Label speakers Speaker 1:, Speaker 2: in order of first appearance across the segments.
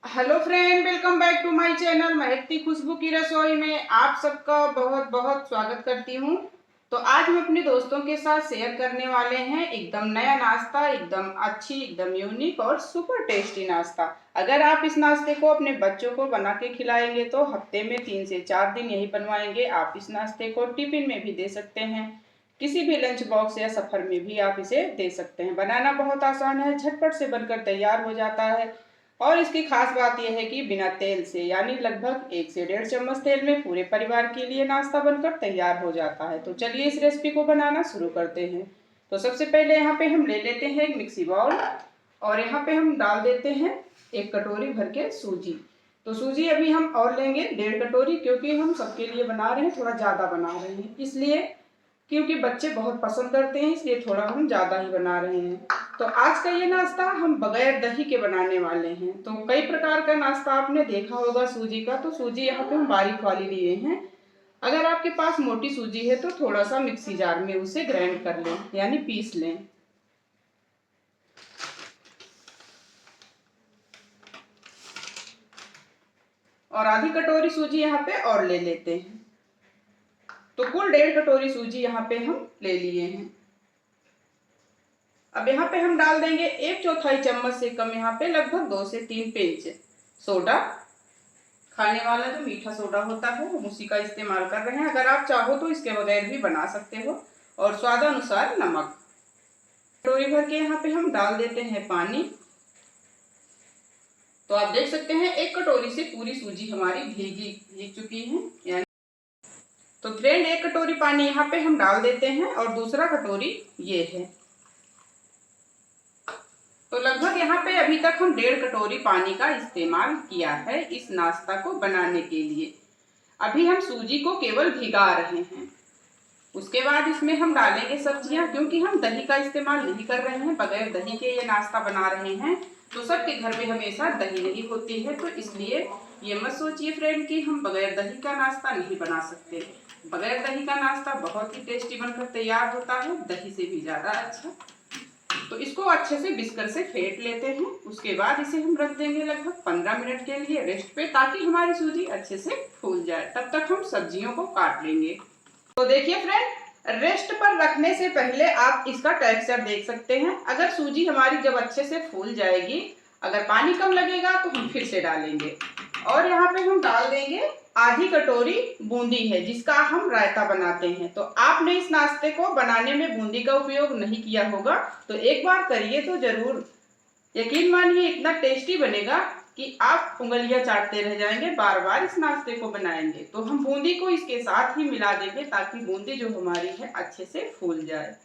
Speaker 1: Hello friend, welcome back to my channel Mehakti Khushboo ki Rasoi में आप सबका बहुत बहुत स्वागत करती हूँ। तो आज हम अपने दोस्तों के साथ शेयर करने वाले हैं एकदम नया नाश्ता, एकदम अच्छी, एकदम यूनिक और सुपर टेस्टी नाश्ता। अगर आप इस नाश्ते को अपने बच्चों को बना के खिलाएंगे तो हफ्ते में 3 से 4 दिन यही बनवाएंगे। आप इस नाश्ते को टिफिन में भी दे सकते हैं, किसी भी लंच बॉक्स या सफ़र में भी आप इसे दे सकते हैं। बनाना बहुत आसान है, झटपट से बनकर तैयार हो जाता है और इसकी खास बात यह है कि बिना तेल से, यानी लगभग 1 से 1.5 चम्मच तेल में पूरे परिवार के लिए नाश्ता बनकर तैयार हो जाता है। तो चलिए इस रेसिपी को बनाना शुरू करते हैं। तो सबसे पहले यहाँ पे हम ले लेते हैं एक मिक्सी बाउल और यहाँ पे हम डाल देते हैं 1 कटोरी भर के सूजी। तो सूजी अभी हम और लेंगे 1.5 कटोरी, क्योंकि हम सबके लिए बना रहे हैं, थोड़ा ज़्यादा बना रहे हैं इसलिए, क्योंकि बच्चे बहुत पसंद करते हैं इसलिए थोड़ा हम ज़्यादा ही बना रहे हैं। तो आज का ये नाश्ता हम बगैर दही के बनाने वाले हैं। तो कई प्रकार का नाश्ता आपने देखा होगा सूजी का, तो सूजी यहाँ पे हम बारीक वाली लिए हैं। अगर आपके पास मोटी सूजी है तो थोड़ा सा मिक्सी जार में उसे ग्राइंड कर लें, यानी पीस लें। और आधी कटोरी सूजी यहाँ पे और ले लेते हैं। तो कुल 1.5 कटोरी सूजी यहाँ पे हम ले लिए हैं। अब यहाँ पे हम डाल देंगे 1/4 चम्मच से कम, यहाँ पे लगभग 2 से 3 पिंच सोडा। खाने वाला जो मीठा सोडा होता है हम उसी का इस्तेमाल कर रहे हैं। अगर आप चाहो तो इसके बगैर भी बना सकते हो। और स्वादानुसार नमक। कटोरी भर के यहाँ पे हम डाल देते हैं पानी। तो आप देख सकते हैं 1 कटोरी से पूरी सूजी हमारी भीग चुकी है। यानी तो फ्रेंड 1 कटोरी पानी यहाँ पे हम डाल देते हैं और दूसरा कटोरी ये है। तो लगभग यहाँ पे अभी तक हम 1.5 कटोरी पानी का इस्तेमाल किया है इस नाश्ता को बनाने के लिए। अभी हम सूजी को केवल भिगा रहे हैं। उसके बाद इसमें हम डालेंगे सब्जियां, क्योंकि हम दही का इस्तेमाल नहीं कर रहे हैं, बगैर दही के ये नाश्ता बना रहे हैं। तो सबके घर में हमेशा दही नहीं होती है, तो इसलिए ये मत सोचिए फ्रेंड कि हम बगैर दही का नाश्ता नहीं बना सकते। बगैर दही का नाश्ता बहुत ही टेस्टी बनकर तैयार होता है, दही से भी ज़्यादा अच्छा। तो इसको अच्छे से बिस्कर से फेंट लेते हैं। उसके बाद इसे हम रख देंगे लगभग 15 मिनट के लिए रेस्ट पे, ताकि हमारी सूजी अच्छे से फूल जाए। तब तक हम सब्जियों को काट लेंगे। तो देखिए फ्रेंड, रेस्ट पर रखने से पहले आप इसका टेक्सचर देख सकते हैं। अगर सूजी हमारी जब अच्छे से फूल जाएगी, अगर पानी कम लगेगा तो हम फिर से डालेंगे। और यहाँ पे हम डाल देंगे आधी कटोरी बूंदी है, जिसका हम रायता बनाते हैं। तो आपने इस नाश्ते को बनाने में बूंदी का उपयोग नहीं किया होगा, तो एक बार करिए तो जरूर। यकीन मानिए इतना टेस्टी बनेगा कि आप उंगलियां चाटते रह जाएंगे, बार बार इस नाश्ते को बनाएंगे। तो हम बूंदी को इसके साथ ही मिला देंगे, ताकि बूंदी जो हमारी है अच्छे से फूल जाए।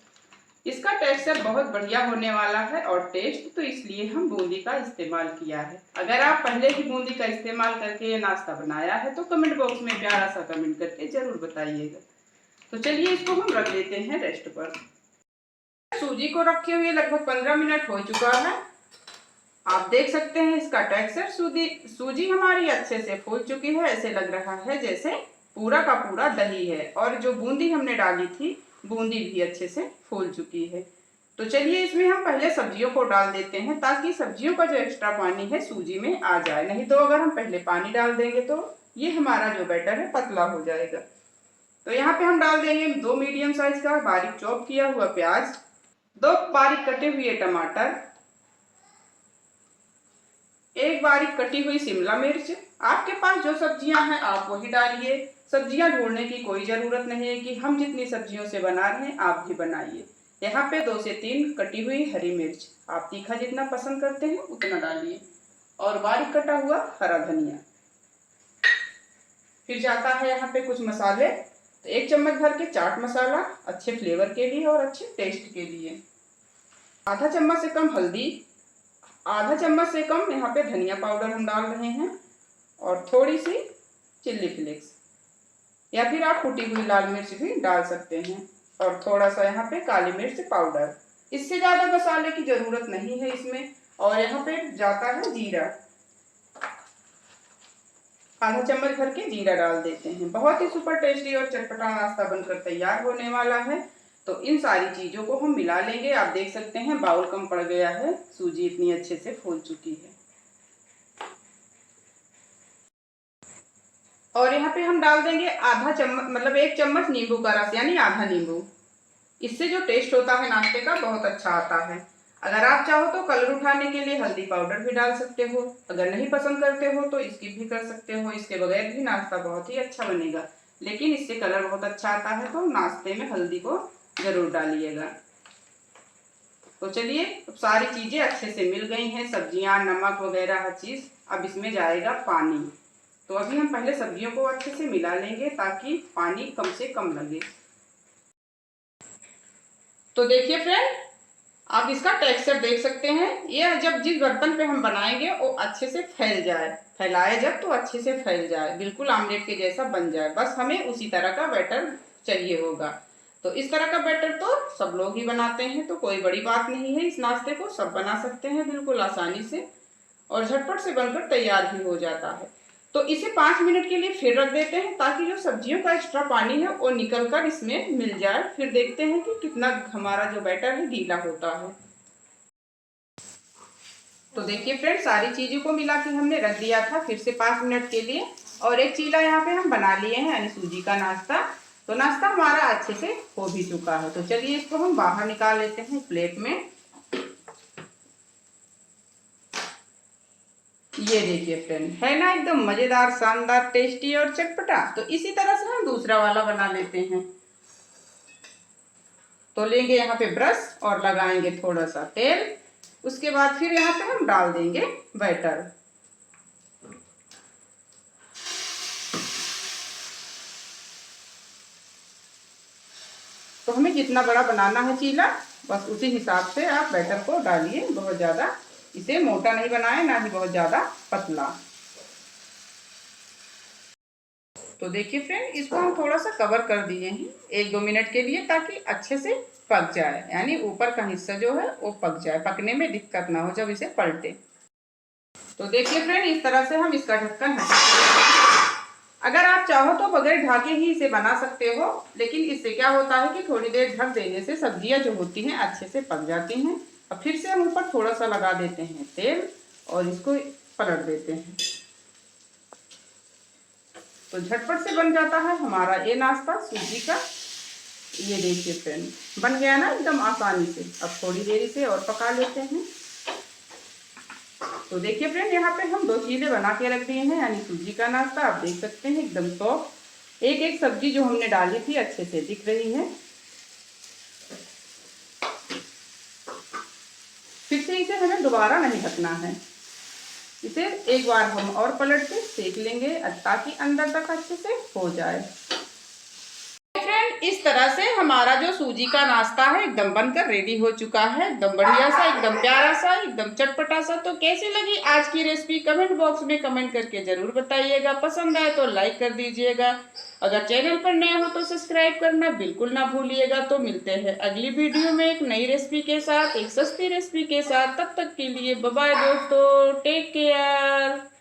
Speaker 1: इसका टेक्सचर बहुत बढ़िया होने वाला है और टेस्ट, तो इसलिए हम बूंदी का इस्तेमाल किया है। अगर आप पहले ही बूंदी का इस्तेमाल करके ये नाश्ता बनाया है तो कमेंट बॉक्स में प्यारा सा कमेंट करके जरूर बताइएगा। तो चलिए इसको हम रख देते हैं रेस्ट पर। सूजी को रखे हुए लगभग 15 मिनट हो चुका है। आप देख सकते हैं इसका टेक्सचर, सूजी हमारी अच्छे से फूल चुकी है। ऐसे लग रहा है जैसे पूरा का पूरा दही है। और जो बूंदी हमने डाली थी, बूंदी भी अच्छे से फूल चुकी है। तो चलिए इसमें हम पहले सब्जियों को डाल देते हैं, ताकि सब्जियों का जो एक्स्ट्रा पानी है सूजी में आ जाए। नहीं तो अगर हम पहले पानी डाल देंगे तो ये हमारा जो बैटर है पतला हो जाएगा। तो यहाँ पे हम डाल देंगे 2 मीडियम साइज का बारीक चॉप किया हुआ प्याज, 2 बारीक कटे हुए टमाटर, 1 बारीक कटी हुई शिमला मिर्च। आपके पास जो सब्जियां हैं आप वही डालिए। सब्जियां ढूंढने की कोई ज़रूरत नहीं है कि हम जितनी सब्जियों से बना रहे हैं आप भी बनाइए। यहाँ पे 2 से 3 कटी हुई हरी मिर्च, आप तीखा जितना पसंद करते हैं उतना डालिए। और बारीक कटा हुआ हरा धनिया। फिर जाता है यहाँ पे कुछ मसाले। तो 1 चम्मच भर के चाट मसाला, अच्छे फ्लेवर के लिए और अच्छे टेस्ट के लिए। आधा चम्मच से कम हल्दी, आधा चम्मच से कम यहाँ पे धनिया पाउडर हम डाल रहे हैं। और थोड़ी सी चिल्ली फ्लेक्स, या फिर आप कुटी हुई लाल मिर्च भी डाल सकते हैं। और थोड़ा सा यहाँ पे काली मिर्च पाउडर। इससे ज़्यादा मसाले की ज़रूरत नहीं है इसमें। और यहाँ पे जाता है जीरा, आधा चम्मच भर के जीरा डाल देते हैं। बहुत ही सुपर टेस्टी और चटपटा नाश्ता बनकर तैयार होने वाला है। तो इन सारी चीज़ों को हम मिला लेंगे। आप देख सकते हैं बाउल कम पड़ गया है, सूजी इतनी अच्छे से फूल चुकी है। और यहाँ पे हम डाल देंगे आधा चम्मच, मतलब 1 चम्मच नींबू का रस, यानी आधा नींबू। इससे जो टेस्ट होता है नाश्ते का बहुत अच्छा आता है। अगर आप चाहो तो कलर उठाने के लिए हल्दी पाउडर भी डाल सकते हो। अगर नहीं पसंद करते हो तो स्किप भी कर सकते हो। इसके बगैर भी नाश्ता बहुत ही अच्छा बनेगा, लेकिन इससे कलर बहुत अच्छा आता है, तो नाश्ते में हल्दी को जरूर डालिएगा। तो चलिए, अब सारी चीज़ें अच्छे से मिल गई हैं, सब्जियां, नमक वगैरह हर चीज़। अब इसमें जाएगा पानी। तो अभी हम पहले सब्जियों को अच्छे से मिला लेंगे ताकि पानी कम से कम लगे। तो देखिए फ्रेंड, आप इसका टेक्सचर देख सकते हैं। ये जब जिस बर्तन पे हम बनाएंगे वो अच्छे से फैल जाए, फैलाए जब तो अच्छे से फैल जाए, बिल्कुल आमलेट के जैसा बन जाए, बस हमें उसी तरह का बैटर चाहिए होगा। तो इस तरह का बैटर तो सब लोग ही बनाते हैं, तो कोई बड़ी बात नहीं है। इस नाश्ते को सब बना सकते हैं बिल्कुल आसानी से, और झटपट से बनकर तैयार भी हो जाता है। तो इसे 5 मिनट के लिए फिर रख देते हैं ताकि जो सब्जियों का एक्स्ट्रा पानी है वो निकल कर इसमें मिल जाए। फिर देखते हैं कि कितना हमारा जो बैटर है गीला होता है। तो देखिए फ्रेंड, सारी चीज़ों को मिला के हमने रख दिया था फिर से 5 मिनट के लिए, और एक चीला यहाँ पे हम बना लिए हैं, यानी सूजी का नाश्ता। तो नाश्ता हमारा अच्छे से हो भी चुका है। तो चलिए इसको हम बाहर निकाल लेते हैं प्लेट में। ये देखिए फ्रेंड, है ना एकदम मजेदार, शानदार, टेस्टी और चटपटा। तो इसी तरह से हम दूसरा वाला बना लेते हैं। तो लेंगे यहाँ पे ब्रश और लगाएंगे थोड़ा सा तेल। उसके बाद फिर यहाँ पे हम डाल देंगे बैटर। तो हमें जितना बड़ा बनाना है चीला, बस उसी हिसाब से आप बैटर को डालिए। बहुत ज़्यादा इसे मोटा नहीं बनाए, ना ही बहुत ज़्यादा पतला। तो देखिए फ्रेंड, इसको हम थोड़ा सा कवर कर दिए हैं 1-2 मिनट के लिए, ताकि अच्छे से पक जाए, यानी ऊपर का हिस्सा जो है वो पक जाए, पकने में दिक्कत ना हो जब इसे पलटे। तो देखिए फ्रेंड, इस तरह से हम इसका ढक्कन हटा। अगर आप चाहो तो बगैर ढके ही इसे बना सकते हो, लेकिन इससे क्या होता है कि थोड़ी देर ढक देने से सब्जियां जो होती हैं अच्छे से पक जाती हैं। अब फिर से हम ऊपर थोड़ा सा लगा देते हैं तेल और इसको पलट देते हैं। तो झटपट से बन जाता है हमारा ये नाश्ता सूजी का। ये देखिए फ्रेंड, बन गया ना एकदम आसानी से। अब थोड़ी देर इसे और पका लेते हैं। तो देखिए फ्रेंड, यहाँ पे हम 2 चीले बना के रख दिए हैं, यानी सूजी का नाश्ता। आप देख सकते हैं एकदम सॉफ्ट। एक एक सब्जी जो हमने डाली थी अच्छे से दिख रही है। फिर से इसे हमें दोबारा नहीं ढकना है, इसे एक बार हम और पलट के सेक लेंगे ताकि अंदर तक अच्छे से हो जाए। फ्रेंड, इस तरह से हमारा जो सूजी का नाश्ता है एकदम बनकर रेडी हो चुका है। एकदम बढ़िया सा, एकदम प्यारा सा, एकदम चटपटा सा। तो कैसी लगी आज की रेसिपी कमेंट बॉक्स में कमेंट करके जरूर बताइएगा। पसंद आए तो लाइक कर दीजिएगा। अगर चैनल पर नए हो तो सब्सक्राइब करना बिल्कुल ना भूलिएगा। तो मिलते हैं अगली वीडियो में एक नई रेसिपी के साथ, एक सस्ती रेसिपी के साथ। तब तक के लिए बाय बाय दोस्तों, टेक केयर।